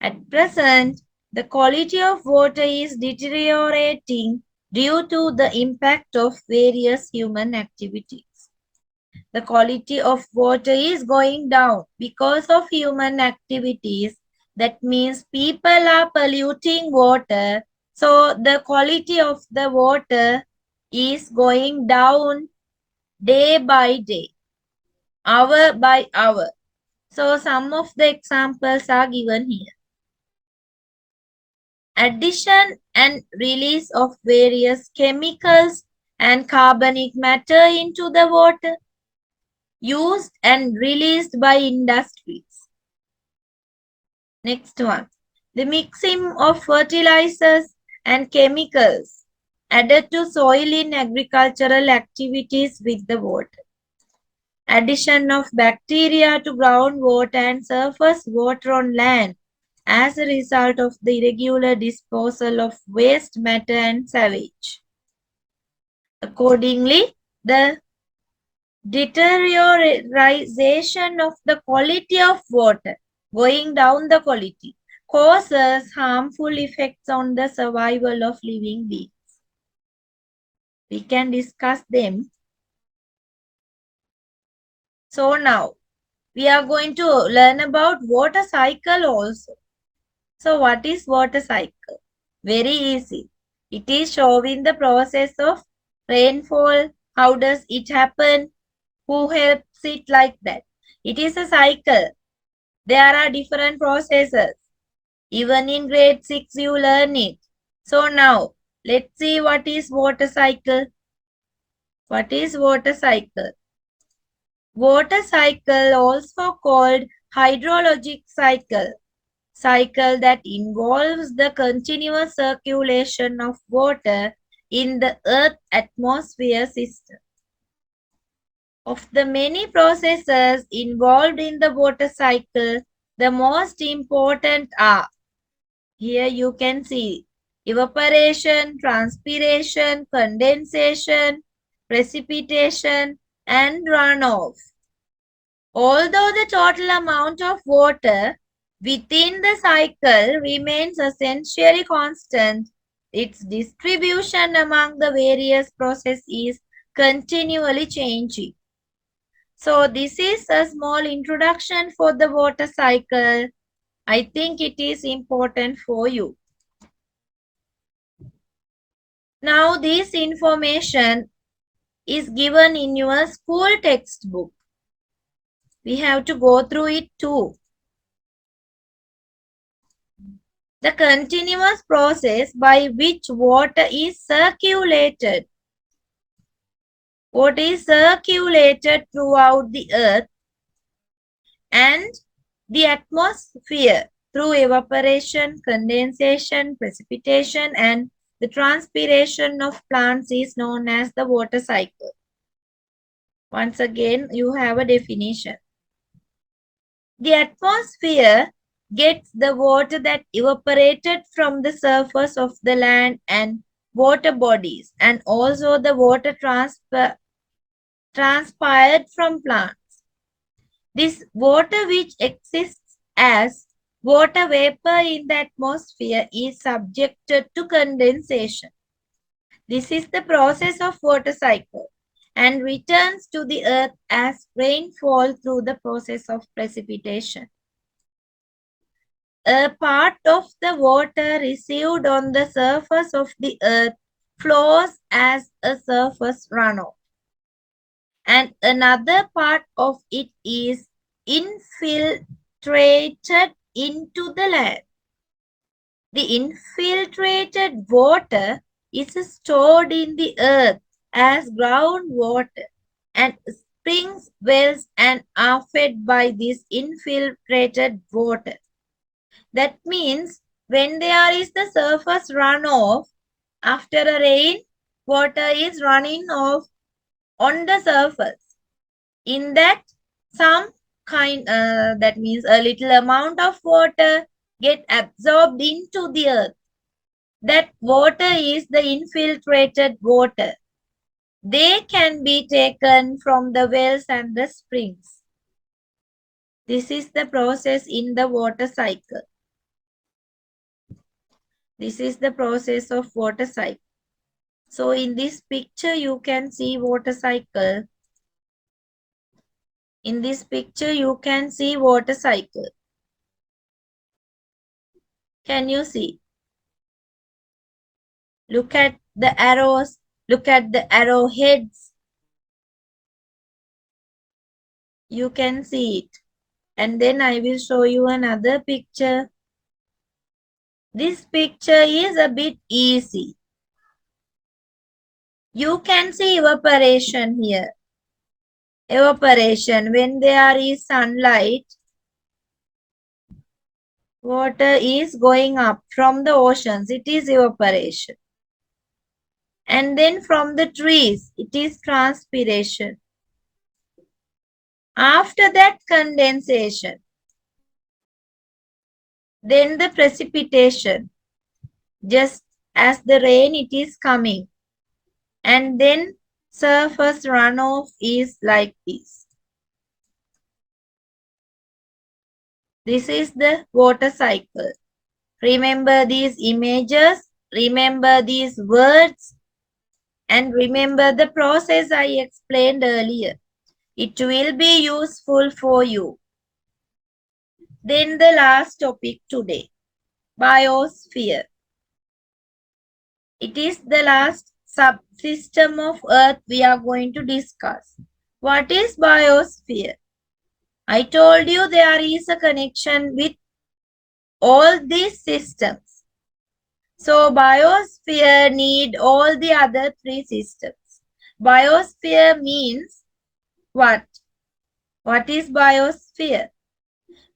At present, the quality of water is deteriorating due to the impact of various human activities. The quality of water is going down because of human activities. That means people are polluting water. So the quality of the water is going down day by day, hour by hour. So some of the examples are given here. Addition and release of various chemicals and carbonic matter into the water, used and released by industries. Next one, the mixing of fertilizers and chemicals added to soil in agricultural activities with the water. Addition of bacteria to groundwater and surface water on land as a result of the irregular disposal of waste matter and sewage. Accordingly, the deterioration of the quality of water, going down the quality, causes harmful effects on the survival of living beings. We can discuss them. So now, we are going to learn about water cycle also. So what is water cycle? Very easy. It is showing the process of rainfall. How does it happen? Who helps it like that? It is a cycle. There are different processes. Even in grade 6 you learn it. So now, let's see what is water cycle. What is water cycle? Water cycle, also called hydrologic cycle that involves the continuous circulation of water in the Earth atmosphere system. Of the many processes involved in the water cycle, the most important are, here you can see, evaporation, transpiration, condensation, precipitation, and runoff. Although the total amount of water within the cycle remains essentially constant, its distribution among the various processes is continually changing. So this is a small introduction for the water cycle. I think it is important for you. Now this information is given in your school textbook. We have to go through it too. The continuous process by which water is circulated. Water is circulated throughout the earth and the atmosphere through evaporation, condensation, precipitation, and the transpiration of plants is known as the water cycle. Once again, you have a definition. The atmosphere gets the water that evaporated from the surface of the land and water bodies, and also the water transpired from plants. This water, which exists as water vapor in the atmosphere, is subjected to condensation. This is the process of water cycle and returns to the earth as rainfall through the process of precipitation. A part of the water received on the surface of the earth flows as a surface runoff, and another part of it is infiltrated into the land. The infiltrated water is stored in the earth as groundwater, and springs, wells, and are fed by this infiltrated water. That means when there is the surface runoff after a rain, water is running off on the surface. In that, some kind, that means a little amount of water get absorbed into the earth. That water is the infiltrated water. They can be taken from the wells and the springs. This is the process in the water cycle. This is the process of water cycle. So in this picture, you can see water cycle. In this picture, you can see water cycle. Can you see? Look at the arrows. Look at the arrowheads. You can see it. And then I will show you another picture. This picture is a bit easy. You can see evaporation here. Evaporation, when there is sunlight, water is going up from the oceans. It is evaporation. And then from the trees, it is transpiration. After that, condensation. Then the precipitation. Just as the rain, it is coming. And then surface runoff is like this. This is the water cycle. Remember these images, remember these words, and remember the process I explained earlier. It will be useful for you. Then the last topic today, biosphere. It is the last subsystem of Earth we are going to discuss. What is biosphere? I told you there is a connection with all these systems. So biosphere need all the other three systems. Biosphere means what? What is biosphere?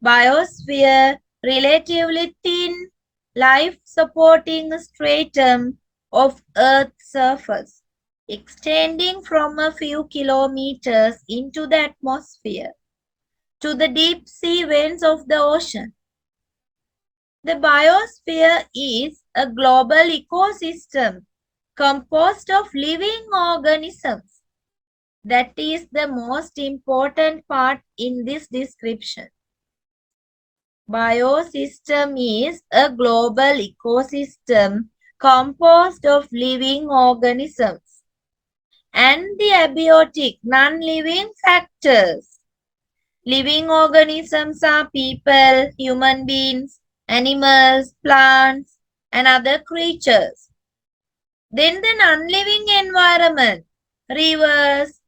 Biosphere, relatively thin, life-supporting stratum of Earth's surface, extending from a few kilometers into the atmosphere to the deep sea vents of the ocean. The biosphere is a global ecosystem composed of living organisms. That is the most important part in this description. Biosystem is a global ecosystem composed of living organisms and the abiotic non-living factors. Living organisms are people, human beings, animals, plants, and other creatures. Then the non-living environment. rivers,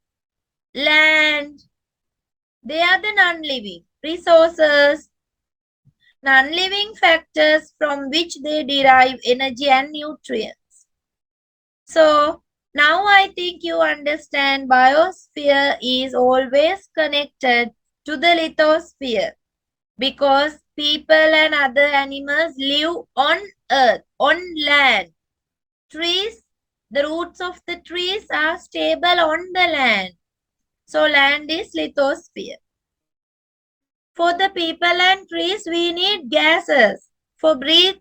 land. They are the non-living. Resources, non-living factors from which they derive energy and nutrients. So, now I think you understand biosphere is always connected to the lithosphere because people and other animals live on earth, on land. Trees, the roots of the trees are stable on the land. So land is lithosphere. For the people and trees, we need gases. For breathe,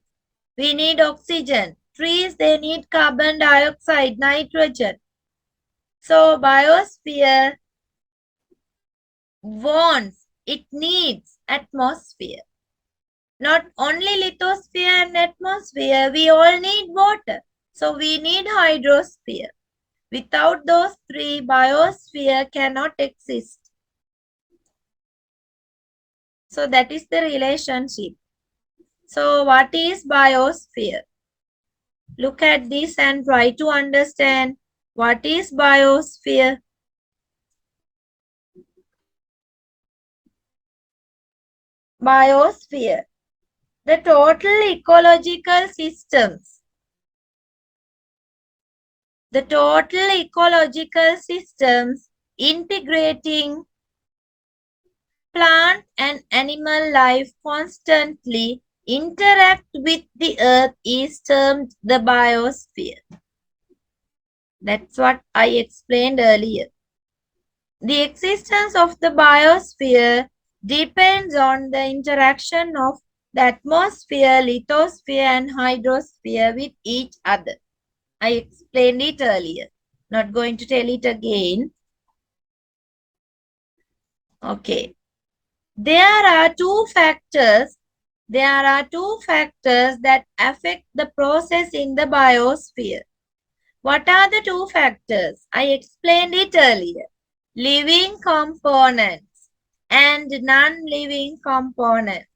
we need oxygen. Trees, they need carbon dioxide, nitrogen. So biosphere wants, it needs atmosphere. Not only lithosphere and atmosphere, we all need water. So we need hydrosphere. Without those three, biosphere cannot exist. So that is the relationship. So what is biosphere? Look at this and try to understand what is biosphere. Biosphere, the total ecological systems. The total ecological systems integrating plant and animal life constantly interact with the earth is termed the biosphere. That's what I explained earlier. The existence of the biosphere depends on the interaction of the atmosphere, lithosphere, and hydrosphere with each other. I explained it earlier. Not going to tell it again. Okay. There are two factors. There are two factors that affect the process in the biosphere. What are the two factors? I explained it earlier. Living components and non-living components.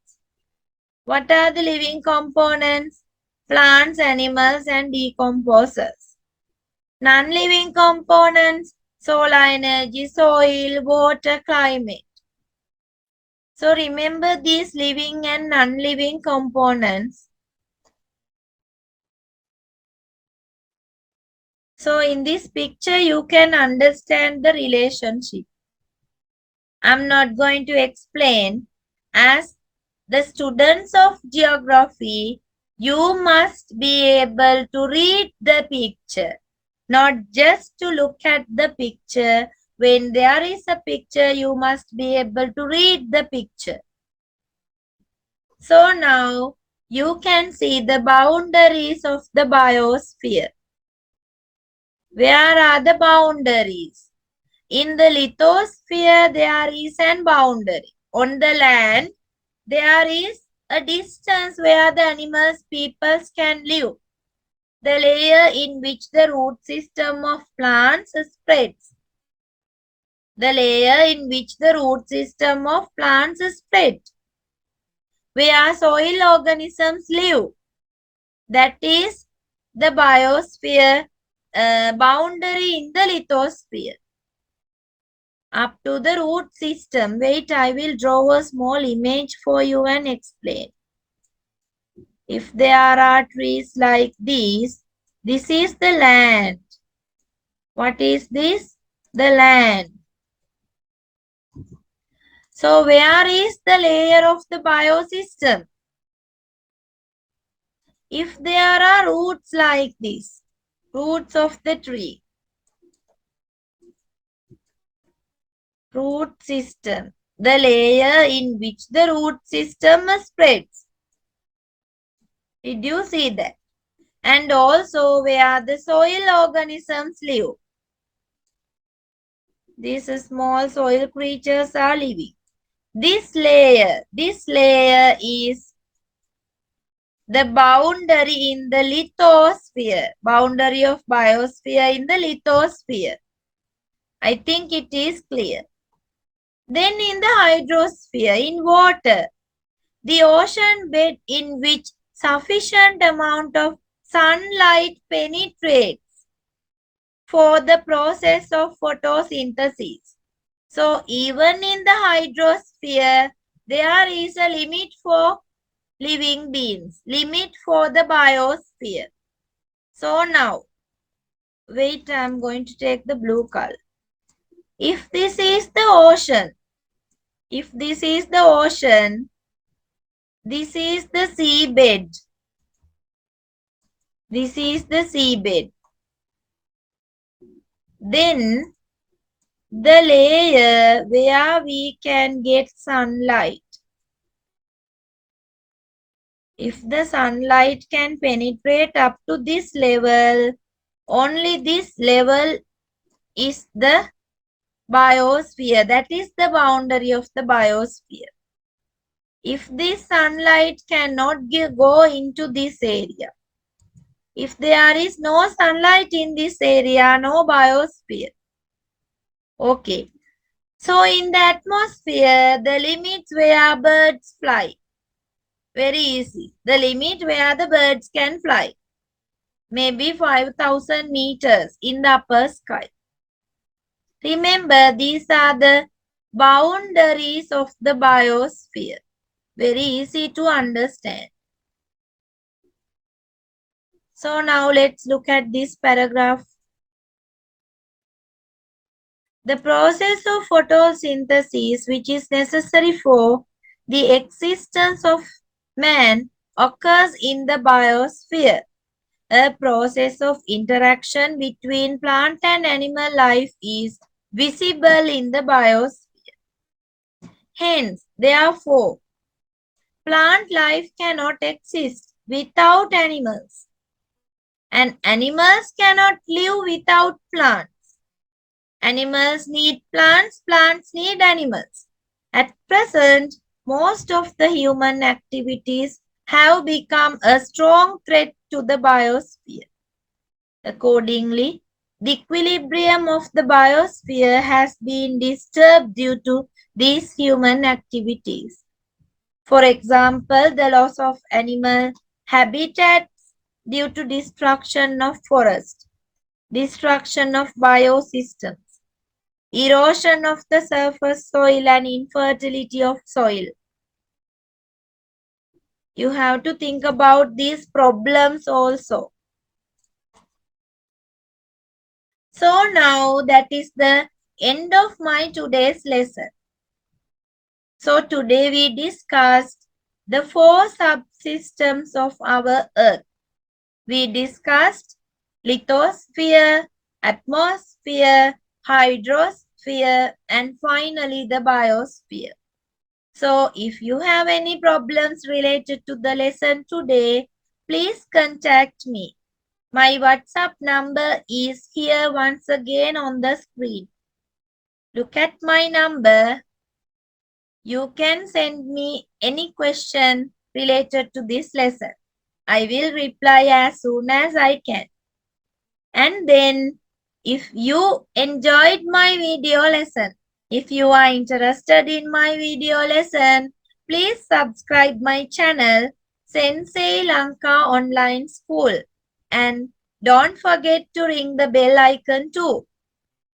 What are the living components? Plants, animals, and decomposers. Non-living components, solar energy, soil, water, climate. So remember these living and non-living components. So in this picture, you can understand the relationship. I'm not going to explain. As the students of geography, you must be able to read the picture, not just to look at the picture. When there is a picture, you must be able to read the picture. So now you can see the boundaries of the biosphere. Where are the boundaries? In the lithosphere, there is an boundary. On the land, there is a distance where the animals, peoples can live. The layer in which the root system of plants spreads. The layer in which the root system of plants spreads. Where soil organisms live. That is the biosphere boundary in the lithosphere. Up to the root system. Wait, I will draw a small image for you and explain. If there are trees like this is the land. What is this? The land. So where is the layer of the biosystem? If there are roots like this, roots of the tree, root system, the layer in which the root system spreads. Did you see that? And also where the soil organisms live. These small soil creatures are living. This layer is the boundary in the lithosphere, boundary of biosphere in the lithosphere. I think it is clear. Then in the hydrosphere, in water, the ocean bed in which sufficient amount of sunlight penetrates for the process of photosynthesis. So even in the hydrosphere, there is a limit for living beings, limit for the biosphere. So now, wait, I'm going to take the blue color. If this is the ocean, if this is the ocean, this is the seabed. This is the seabed. Then the layer where we can get sunlight. If the sunlight can penetrate up to this level, only this level is the biosphere. That is the boundary of the biosphere. If this sunlight cannot go into this area, if there is no sunlight in this area, no biosphere. Okay. So in the atmosphere, the limits where birds fly. Very easy. The limit where the birds can fly. Maybe 5,000 meters in the upper sky. Remember, these are the boundaries of the biosphere. Very easy to understand. So now let's look at this paragraph. The process of photosynthesis, which is necessary for the existence of man, occurs in the biosphere. A process of interaction between plant and animal life is visible in the biosphere. Hence, therefore, plant life cannot exist without animals, and animals cannot live without plants. Animals need plants, plants need animals. At present, most of the human activities have become a strong threat to the biosphere. Accordingly, the equilibrium of the biosphere has been disturbed due to these human activities. For example, the loss of animal habitats due to destruction of forests, destruction of biosystems, erosion of the surface soil and infertility of soil. You have to think about these problems also. So now that is the end of my today's lesson. So today we discussed the 4 subsystems of our Earth. We discussed lithosphere, atmosphere, hydrosphere, and finally the biosphere. So if you have any problems related to the lesson today, please contact me. My WhatsApp number is here once again on the screen. Look at my number. You can send me any question related to this lesson. I will reply as soon as I can. And then, if you enjoyed my video lesson, if you are interested in my video lesson, please subscribe my channel, Sensei Lanka Online School. And don't forget to ring the bell icon too.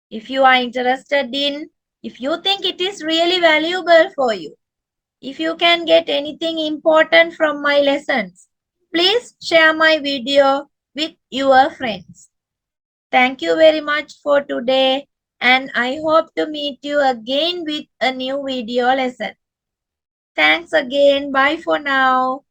If you are interested in, if you think it is really valuable for you, if you can get anything important from my lessons, please share my video with your friends. Thank you very much for today, and I hope to meet you again with a new video lesson. Thanks again. Bye for now.